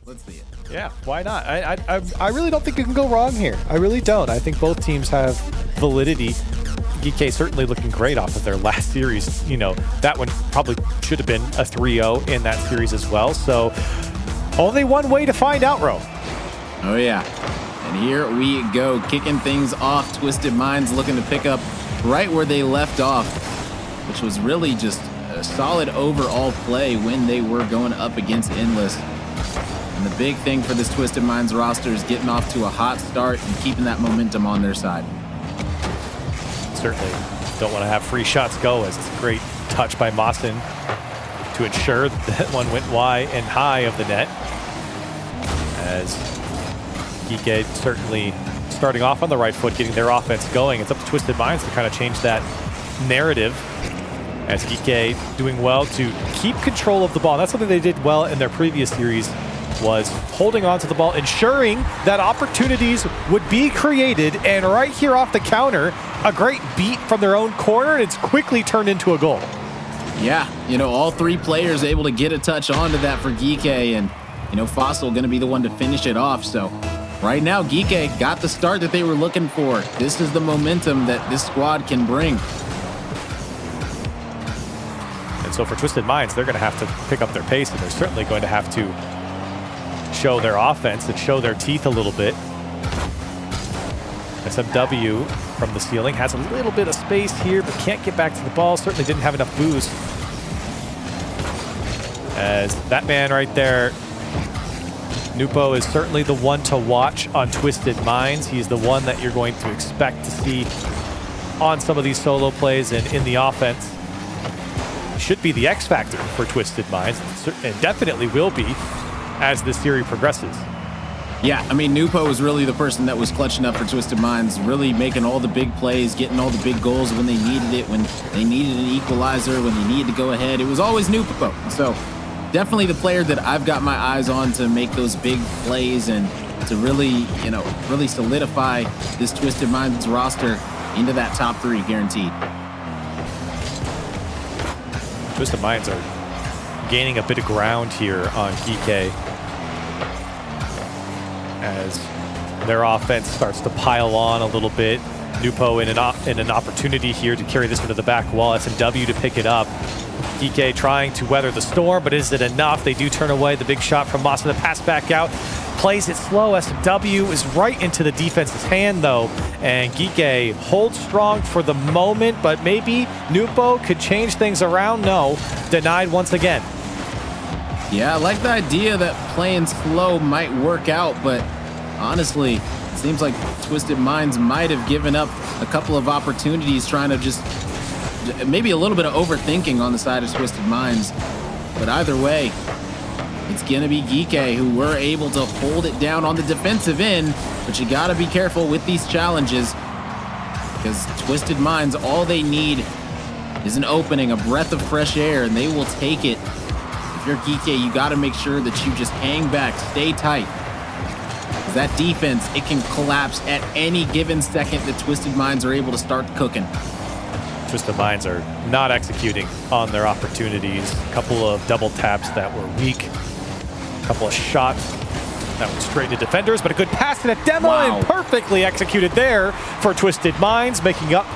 Let's see it. Yeah, why not? I really don't think you can go wrong here. I really don't. I think both teams have validity. Geekay certainly looking great off of their last series. You know, that one probably should have been a 3-0 in that series as well. So only one way to find out, Ro. Oh, yeah. And here we go, kicking things off. Twisted Minds looking to pick up right where they left off, which was really just a solid overall play when they were going up against Endless. And the big thing for this Twisted Minds roster is getting off to a hot start and keeping that momentum on their side. Certainly don't want to have free shots go, as it's a great touch by Mawson to ensure that one went wide and high of the net. As Geekay certainly starting off on the right foot, getting their offense going. It's up to Twisted Minds to kind of change that narrative, as Geekay doing well to keep control of the ball. That's something they did well in their previous series, was holding on to the ball, ensuring that opportunities would be created, and right here off the counter, a great beat from their own corner, and it's quickly turned into a goal. Yeah, you know, all three players able to get a touch onto that for Geekay, and, you know, Fossil going to be the one to finish it off. So right now, Geekay got the start that they were looking for. This is the momentum that this squad can bring. And so for Twisted Minds, they're going to have to pick up their pace, and they're certainly going to have to show their offense and show their teeth a little bit. SMW from the ceiling has a little bit of space here, but can't get back to the ball. Certainly didn't have enough boost. As that man right there, Nupo, is certainly the one to watch on Twisted Minds. He's the one that you're going to expect to see on some of these solo plays and in the offense. Should be the X factor for Twisted Minds, and definitely will be as this series progresses. Yeah, I mean, Nupo was really the person that was clutching up for Twisted Minds, really making all the big plays, getting all the big goals when they needed it, when they needed an equalizer, when they needed to go ahead. It was always Nupo. So definitely the player that I've got my eyes on to make those big plays and to really, you know, really solidify this Twisted Minds roster into that top three, guaranteed. Twisted Minds are gaining a bit of ground here on Geekay, as their offense starts to pile on a little bit. Nupo in an opportunity here to carry this into the back wall. SMW to pick it up. Geekay trying to weather the storm, but is it enough? They do turn away the big shot from Moss, and the pass back out. Plays it slow. SMW is right into the defense's hand, though, and Geekay holds strong for the moment, but maybe Nupo could change things around. No, denied once again. Yeah, I like the idea that playing slow might work out, but honestly, it seems like Twisted Minds might have given up a couple of opportunities, trying to just maybe a little bit of overthinking on the side of Twisted Minds. But either way, it's going to be Geekay who were able to hold it down on the defensive end, but you got to be careful with these challenges, because Twisted Minds, all they need is an opening, a breath of fresh air, and they will take it. If you're Geekay, you got to make sure that you just hang back, stay tight. Because that defense, it can collapse at any given second that Twisted Minds are able to start cooking. Twisted Minds are not executing on their opportunities. A couple of double taps that were weak. A couple of shots that went straight to defenders, but a good pass to that demo, and perfectly executed there for Twisted Minds, making up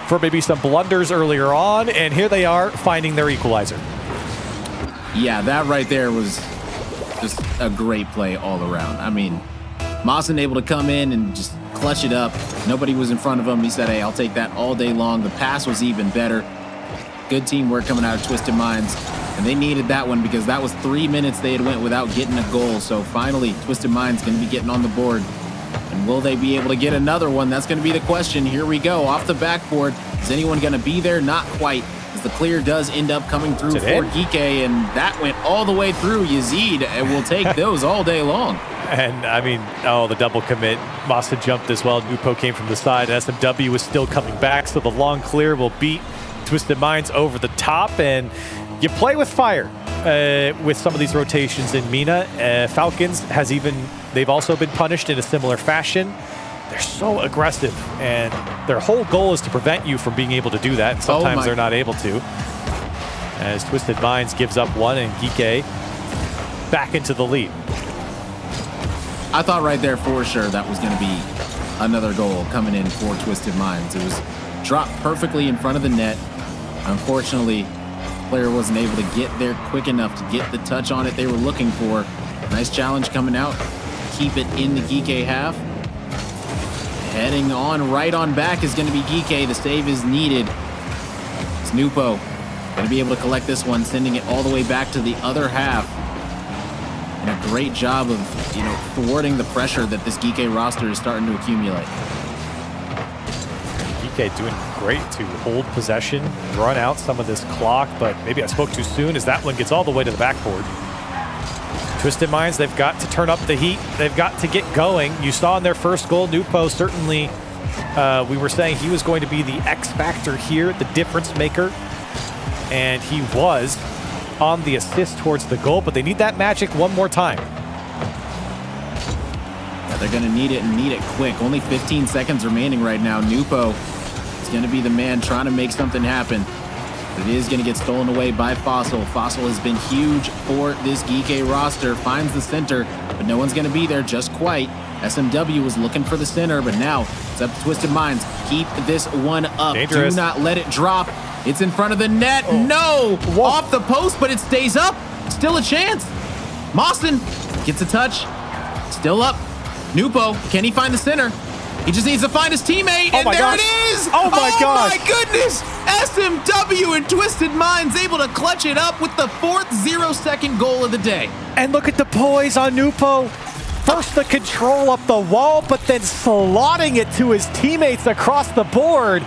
for maybe some blunders earlier on, and here they are finding their equalizer. Yeah, that right there was just a great play all around. I mean, Mawson able to come in and just clutch it up. Nobody was in front of him. He said, hey, I'll take that all day long. The pass was even better. Good teamwork coming out of Twisted Minds. And they needed that one because that was 3 minutes they had went without getting a goal. So finally, Twisted Minds going to be getting on the board. And will they be able to get another one? That's going to be the question. Here we go. Off the backboard. Is anyone going to be there? Not quite. As the clear does end up coming through for Geekay, and that went all the way through. Yazid and will take those all day long. And I mean, oh, the double commit. Mawson jumped as well. Nupo came from the side. SMW was still coming back, so the long clear will beat Twisted Minds over the top. And you play with fire with some of these rotations in MENA. Falcons they've also been punished in a similar fashion. They're so aggressive, and their whole goal is to prevent you from being able to do that, and sometimes they're not able to. As Twisted Minds gives up one, and Geekay back into the lead. I thought right there for sure that was going to be another goal coming in for Twisted Minds. It was dropped perfectly in front of the net. Unfortunately, the player wasn't able to get there quick enough to get the touch on it they were looking for. Nice challenge coming out. Keep it in the Geekay half. Heading on right on back is going to be Geekay. The save is needed. It's Nupo going to be able to collect this one, sending it all the way back to the other half. And a great job of, thwarting the pressure that this Geekay roster is starting to accumulate. Geekay doing great to hold possession, run out some of this clock, but maybe I spoke too soon as that one gets all the way to the backboard. Twisted Minds, they've got to turn up the heat. They've got to get going. You saw in their first goal, Nupo certainly, we were saying he was going to be the X factor here, the difference maker. And he was on the assist towards the goal, but they need that magic one more time. Yeah, they're going to need it and need it quick. Only 15 seconds remaining right now. Nupo is going to be the man trying to make something happen. But it is going to get stolen away by Fossil. Fossil has been huge for this Geekay roster. Finds the center, but no one's going to be there just quite. SMW was looking for the center, but now it's up to Twisted Minds. Keep this one up. Dangerous. Do not let it drop. It's in front of the net. Oh. No! Whoa. Off the post, but it stays up. Still a chance. Mawson gets a touch. Still up. Nupo, can he find the center? He just needs to find his teammate, and there it is! Oh my gosh! Oh my goodness! SMW and Twisted Minds able to clutch it up with the 4th 0-second goal of the day. And look at the poise on Nupo. First the control up the wall, but then slotting it to his teammates across the board.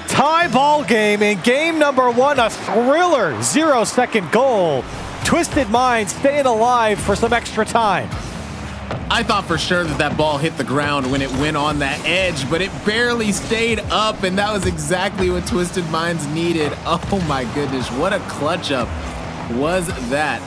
Tie ball game in game number 1, a thriller 0-second goal. Twisted Minds staying alive for some extra time. I thought for sure that ball hit the ground when it went on that edge, but it barely stayed up, and that was exactly what Twisted Minds needed. Oh my goodness, what a clutch up was that.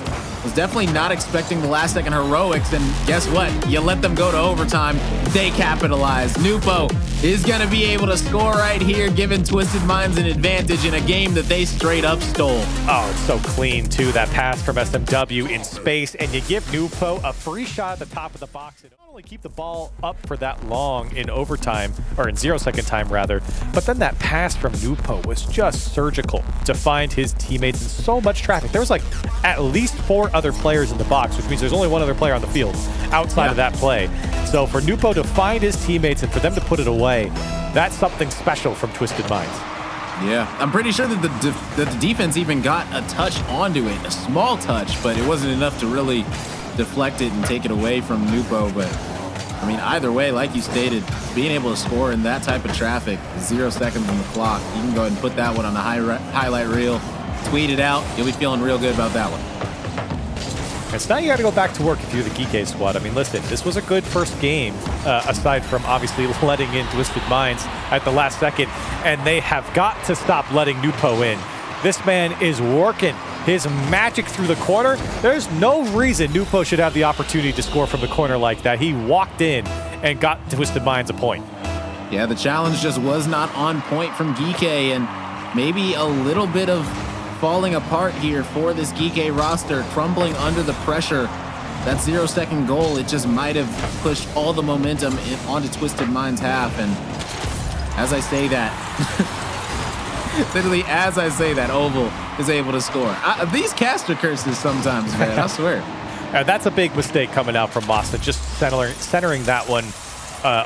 Was definitely not expecting the last second heroics, and guess what? You let them go to overtime, they capitalized. Nupo is gonna be able to score right here, giving Twisted Minds an advantage in a game that they straight up stole. Oh, it's so clean too, that pass from SMW in space, and you give Nupo a free shot at the top of the box. It not only keep the ball up for that long in overtime, or in 0-second time rather, but then that pass from Nupo was just surgical to find his teammates in so much traffic. There was like at least 4 other players in the box, which means there's only one other player on the field outside of that play. So for Nupo to find his teammates and for them to put it away, that's something special from Twisted Minds. Yeah, I'm pretty sure that the defense even got a touch onto it, a small touch, but it wasn't enough to really deflect it and take it away from Nupo. But I mean, either way, like you stated, being able to score in that type of traffic, 0 seconds on the clock, you can go ahead and put that one on the highlight reel, tweet it out. You'll be feeling real good about that one. And so now you got to go back to work if you're the Geekay squad. I mean, listen, this was a good first game, aside from obviously letting in Twisted Minds at the last second, and they have got to stop letting Nupo in. This man is working his magic through the corner. There's no reason Nupo should have the opportunity to score from the corner like that. He walked in and got Twisted Minds a point. Yeah, the challenge just was not on point from Geekay, and maybe a little bit of falling apart here for this Geekay roster, crumbling under the pressure. That 0-second goal, it just might have pushed all the momentum onto Twisted Minds' half. And as I say that, literally as I say that, Oval is able to score. These caster curses sometimes, man, I swear. That's a big mistake coming out from Masta, just centering that one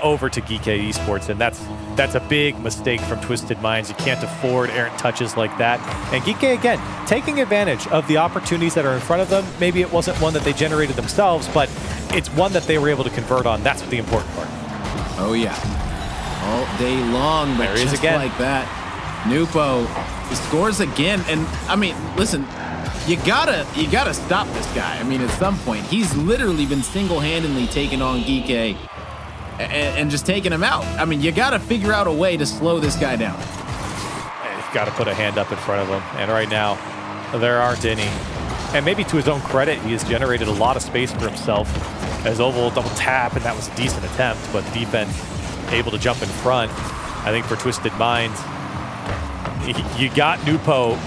over to Geekay Esports, and that's a big mistake from Twisted Minds. You can't afford errant touches like that. And Geekay, again, taking advantage of the opportunities that are in front of them. Maybe it wasn't one that they generated themselves, but it's one that they were able to convert on. That's the important part. Oh, yeah. All day long, but there he is just again. Like that, Nupo scores again. And, I mean, listen, you gotta stop this guy. I mean, at some point, he's literally been single-handedly taking on Geekay and just taking him out. I mean, you got to figure out a way to slow this guy down. You got to put a hand up in front of him. And right now, there aren't any. And maybe to his own credit, he has generated a lot of space for himself as Oval double tap, and that was a decent attempt, but the defense able to jump in front. I think for Twisted Minds, you got Nupo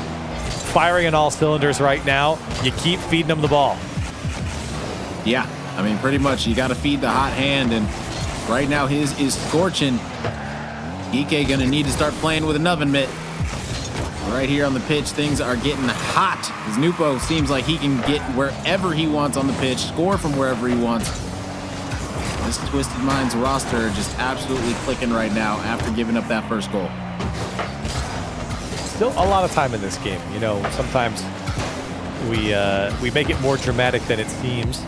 firing on all cylinders right now. You keep feeding him the ball. Yeah, I mean, pretty much you got to feed the hot hand, and right now his is scorching. Geekay gonna need to start playing with an oven mitt. Right here on the pitch, things are getting hot. As Nupo seems like he can get wherever he wants on the pitch, score from wherever he wants. This Twisted Minds roster just absolutely clicking right now after giving up that first goal. Still a lot of time in this game. You know, sometimes we make it more dramatic than it seems.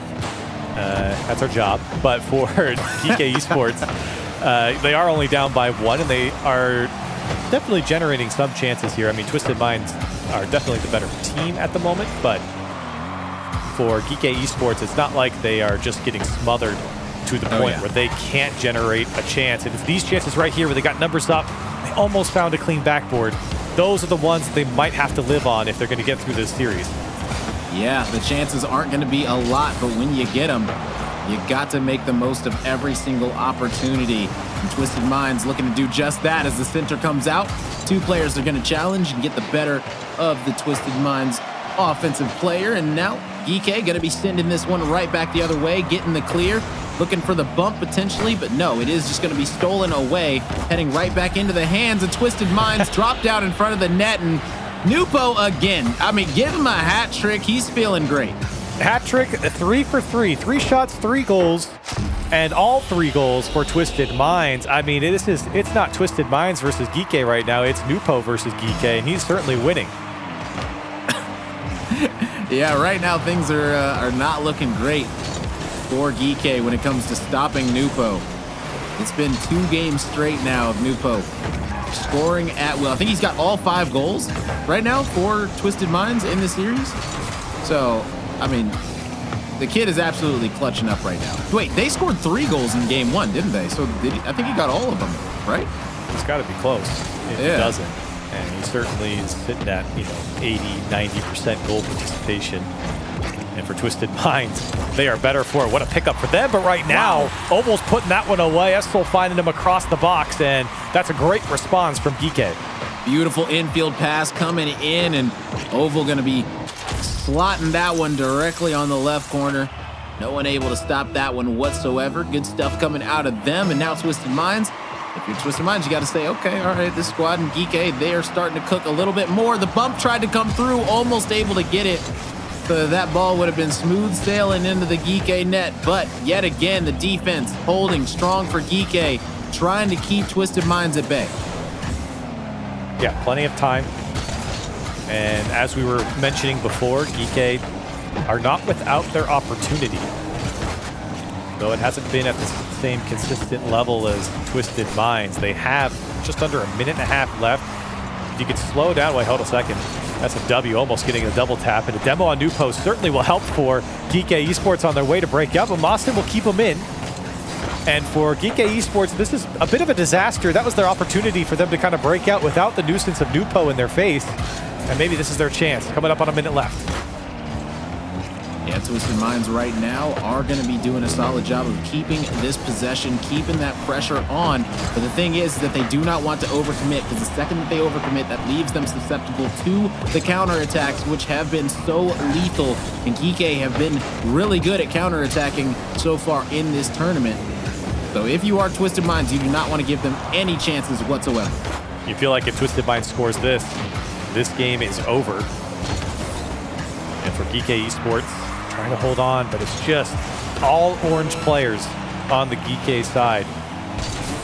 That's our job. But for Geekay Esports, they are only down by 1, and they are definitely generating some chances here. I mean, Twisted Minds are definitely the better team at the moment, but for Geekay Esports, it's not like they are just getting smothered to the point where they can't generate a chance. And it's these chances right here where they got numbers up, they almost found a clean backboard. Those are the ones they might have to live on if they're going to get through this series. Yeah, the chances aren't going to be a lot, but when you get them, you got to make the most of every single opportunity. And Twisted Minds looking to do just that as the center comes out. 2 players are going to challenge and get the better of the Twisted Minds offensive player. And now Geekay going to be sending this one right back the other way, getting the clear, looking for the bump potentially, but no, it is just going to be stolen away, heading right back into the hands of Twisted Minds, dropped out in front of the net, and Nupo again. I mean, give him a hat trick. He's feeling great. Hat trick, 3 for 3. 3 shots, 3 goals, and all 3 goals for Twisted Minds. I mean, it's not Twisted Minds versus Geekay right now. It's Nupo versus Geekay, and he's certainly winning. Yeah, right now things are not looking great for Geekay when it comes to stopping Nupo. It's been 2 games straight now of Nupo scoring at will. I think he's got all 5 goals right now for Twisted Minds in this series. So, I mean, the kid is absolutely clutching up right now. Wait, they scored 3 goals in game 1, didn't they? So I think he got all of them, right? He's got to be close if he doesn't. And he certainly is sitting at, 80, 90% goal participation. And for Twisted Minds, they are better for it. What a pickup for them. But right now, almost putting that one away. Estel finding him across the box, and that's a great response from Geekay. Beautiful infield pass coming in, and Oval going to be slotting that one directly on the left corner. No one able to stop that one whatsoever. Good stuff coming out of them, and now Twisted Minds. If you're Twisted Minds, you got to say, okay, all right, this squad and Geekay, they are starting to cook a little bit more. The bump tried to come through, almost able to get it. So that ball would have been smooth sailing into the Geekay net, but yet again, the defense holding strong for Geekay, trying to keep Twisted Minds at bay. Yeah, plenty of time. And as we were mentioning before, Geekay are not without their opportunity. Though it hasn't been at the same consistent level as Twisted Minds. They have just under a minute and a half left. If you could slow down, wait, hold a second. That's a W, almost getting a double tap. And a demo on Nupo certainly will help for Geekay Esports on their way to break up. But Moston will keep them in. And for Geekay Esports, this is a bit of a disaster. That was their opportunity for them to kind of break out without the nuisance of Nupo in their face. And maybe this is their chance. Coming up on a minute left. Yeah, Twisted Minds right now are going to be doing a solid job of keeping this possession, keeping that pressure on. But the thing is that they do not want to overcommit, because the second that they overcommit, that leaves them susceptible to the counterattacks, which have been so lethal. And Geekay have been really good at counterattacking so far in this tournament. So if you are Twisted Minds, you do not want to give them any chances whatsoever. You feel like if Twisted Minds scores this game is over. And for Geekay Esports, trying to hold on, but it's just all orange players on the Geekay side.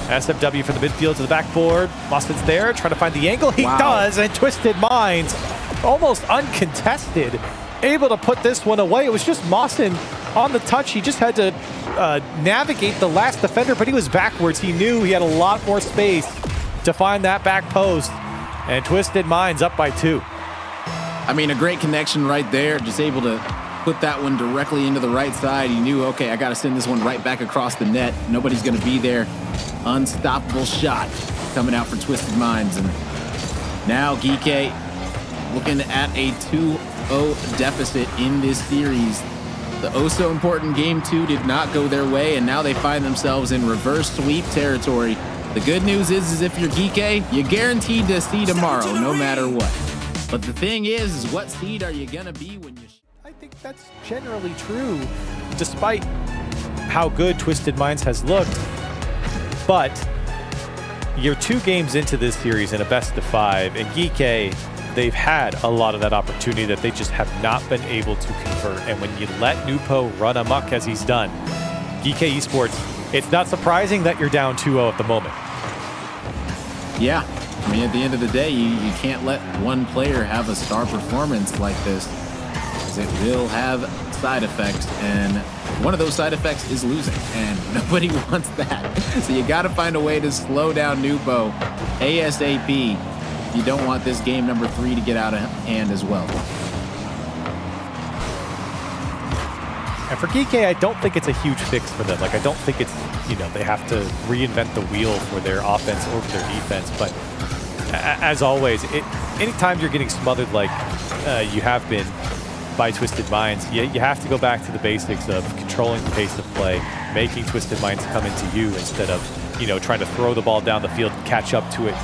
SFW from the midfield to the backboard. Mostyn's there, trying to find the angle. He does, and Twisted Minds, almost uncontested, able to put this one away. It was just Mostyn on the touch. He just had to navigate the last defender, but he was backwards. He knew he had a lot more space to find that back post, and Twisted Minds up by 2. I mean, a great connection right there, just able to put that one directly into the right side. He knew, okay, I got to send this one right back across the net. Nobody's going to be there. Unstoppable shot coming out for Twisted Minds. And now Geekay looking at a 2-0 deficit in this series. The oh-so-important Game 2 did not go their way, and now they find themselves in reverse sweep territory. The good news is if you're Geekay, you're guaranteed to see tomorrow, no matter what. But the thing is what seed are you going to be when you... I think that's generally true, despite how good Twisted Minds has looked, but you're 2 games into this series in a best of 5, and Geekay, they've had a lot of that opportunity that they just have not been able to convert. And when you let Nupo run amok as he's done, Geekay Esports, it's not surprising that you're down 2-0 at the moment. Yeah, I mean, at the end of the day, you can't let one player have a star performance like this, because it will have side effects, and one of those side effects is losing, and nobody wants that. So you got to find a way to slow down Nupo ASAP. You don't want this game number 3 to get out of hand as well. And for Geekay, I don't think it's a huge fix for them. Like, I don't think it's, you know, they have to reinvent the wheel for their offense or for their defense. But as always, anytime you're getting smothered like you have been by Twisted Minds, you have to go back to the basics of controlling the pace of play, making Twisted Minds come into you instead of, you know, trying to throw the ball down the field, catch up to it,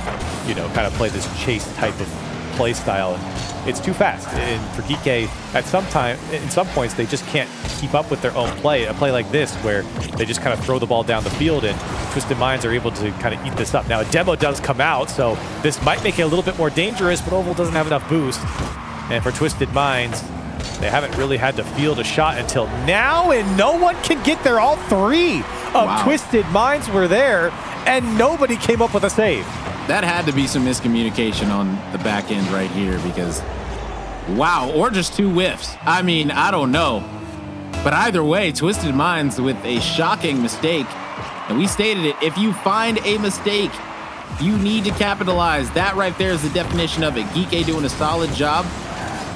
you know, kind of play this chase type of play style. And it's too fast. And for Geekay, in some points, they just can't keep up with their own play. A play like this, where they just kind of throw the ball down the field, and Twisted Minds are able to kind of eat this up. Now, a demo does come out, so this might make it a little bit more dangerous, but Oval doesn't have enough boost. And for Twisted Minds, they haven't really had to field a shot until now, and no one can get there. All 3 of Twisted Minds were there, and nobody came up with a save. That had to be some miscommunication on the back end right here, because, wow, or just 2 whiffs. I mean, I don't know. But either way, Twisted Minds with a shocking mistake. And we stated it, if you find a mistake, you need to capitalize. That right there is the definition of it. Geekay doing a solid job,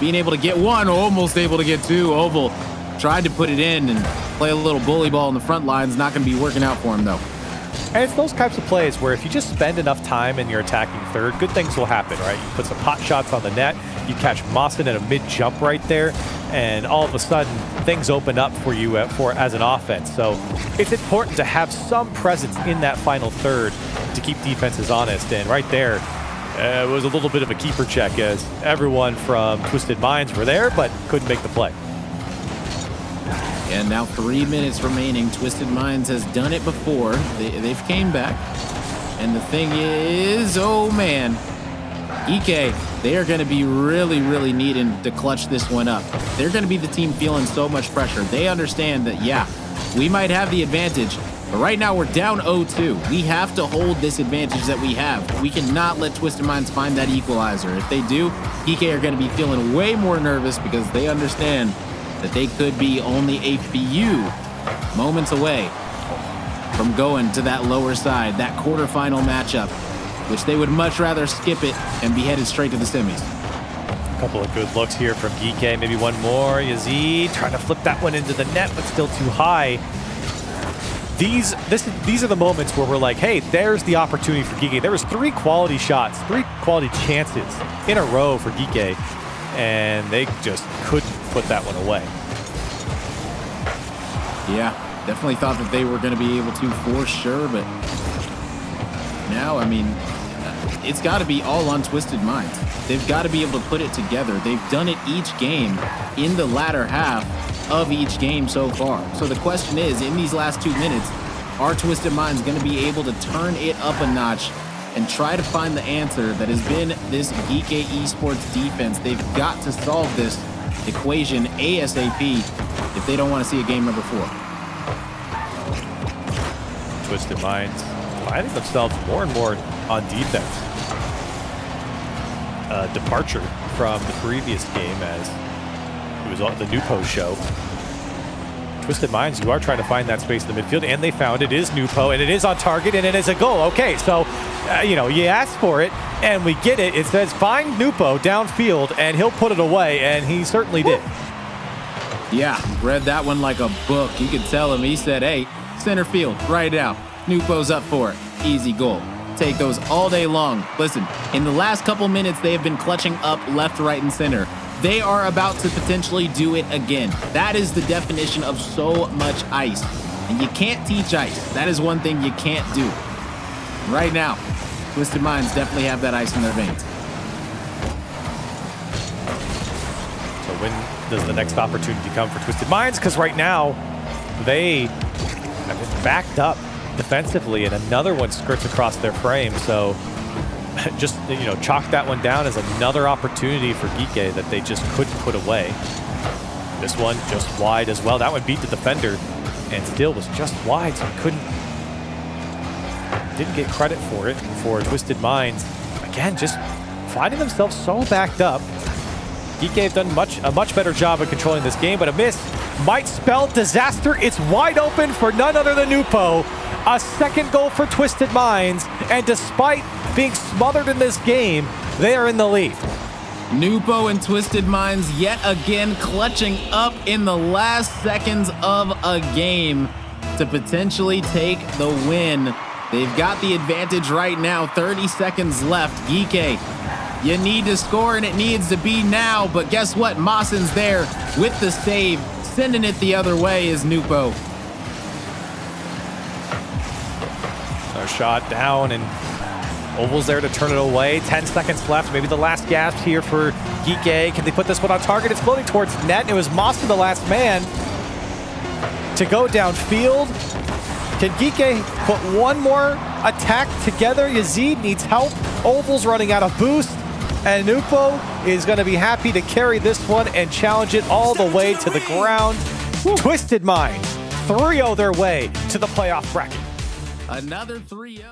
being able to get 1, almost able to get 2. Oval tried to put it in and play a little bully ball in the front lines. Not going to be working out for him, though. And it's those types of plays where if you just spend enough time in your attacking third, good things will happen, right? You put some pot shots on the net, you catch Mawson at a mid-jump right there, and all of a sudden, things open up for you as an offense. So it's important to have some presence in that final third to keep defenses honest. And right there, it was a little bit of a keeper check, as everyone from Twisted Minds were there, but couldn't make the play. And now 3 minutes remaining. Twisted Minds has done it before. They've came back. And the thing is, oh man, Geekay, they are going to be really, really needing to clutch this one up. They're going to be the team feeling so much pressure. They understand that, yeah, we might have the advantage, but right now we're down 0-2. We have to hold this advantage that we have. We cannot let Twisted Minds find that equalizer. If they do, Geekay are going to be feeling way more nervous, because they understand that they could be only a few moments away from going to that lower side, that quarterfinal matchup, which they would much rather skip it and be headed straight to the semis. A couple of good looks here from Geekay. Maybe one more. Yazid trying to flip that one into the net, but still too high. These are the moments where we're like, hey, there's the opportunity for Geekay. There was 3 quality shots, 3 quality chances in a row for Geekay, and they just couldn't put that one away. Yeah, definitely thought that they were going to be able to for sure, but now, I mean, it's got to be all on Twisted Minds. They've got to be able to put it together. They've done it each game in the latter half of each game so far. So the question is, in these last 2 minutes, are Twisted Minds going to be able to turn it up a notch and try to find the answer that has been this Geekay Esports defense? They've got to solve this equation ASAP if they don't want to see a game number 4. Twisted Minds finding themselves more and more on defense. Departure from the previous game, as it was on the Nupo show. Twisted Minds, you are trying to find that space in the midfield, and they found it. Is Nupo, and it is on target, and it is a goal. Okay, so, you know, you asked for it, and we get it. It says find Nupo downfield, and he'll put it away, and he certainly did. Yeah, read that one like a book. You could tell him. He said, hey, center field, right out. Nupo's up for it. Easy goal. Take those all day long. Listen, in the last couple minutes, they have been clutching up left, right, and center. They are about to potentially do it again. That is the definition of so much ice. And you can't teach ice. That is one thing you can't do. Right now, Twisted Minds definitely have that ice in their veins. So when does the next opportunity come for Twisted Minds? Because right now, they I mean, backed up defensively, and another one skirts across their frame. So just, you know, chalk that one down as another opportunity for Geekay that they just couldn't put away. This one just wide as well. That one beat the defender and still was just wide, so didn't get credit for it for Twisted Minds. Again, just finding themselves so backed up. Geekay have done a much better job of controlling this game, but a miss might spell disaster. It's wide open for none other than Nupo. A second goal for Twisted Minds, and despite being smothered in this game, they are in the lead. Nupo and Twisted Minds yet again clutching up in the last seconds of a game to potentially take the win. They've got the advantage right now, 30 seconds left. Geekay, you need to score and it needs to be now, but guess what? Mawson's there with the save. Sending it the other way is Nupo. Another shot down, and Oval's there to turn it away. 10 seconds left, maybe the last gasp here for Geekay. Can they put this one on target? It's floating towards net, and it was Mawson, the last man, to go downfield. Can Geekay put one more attack together? Yazid needs help. Oval's running out of boost, and Nupo is going to be happy to carry this one and challenge it all the way to the ground. Twisted Mind 3-0 their way to the playoff bracket. Another 3-0.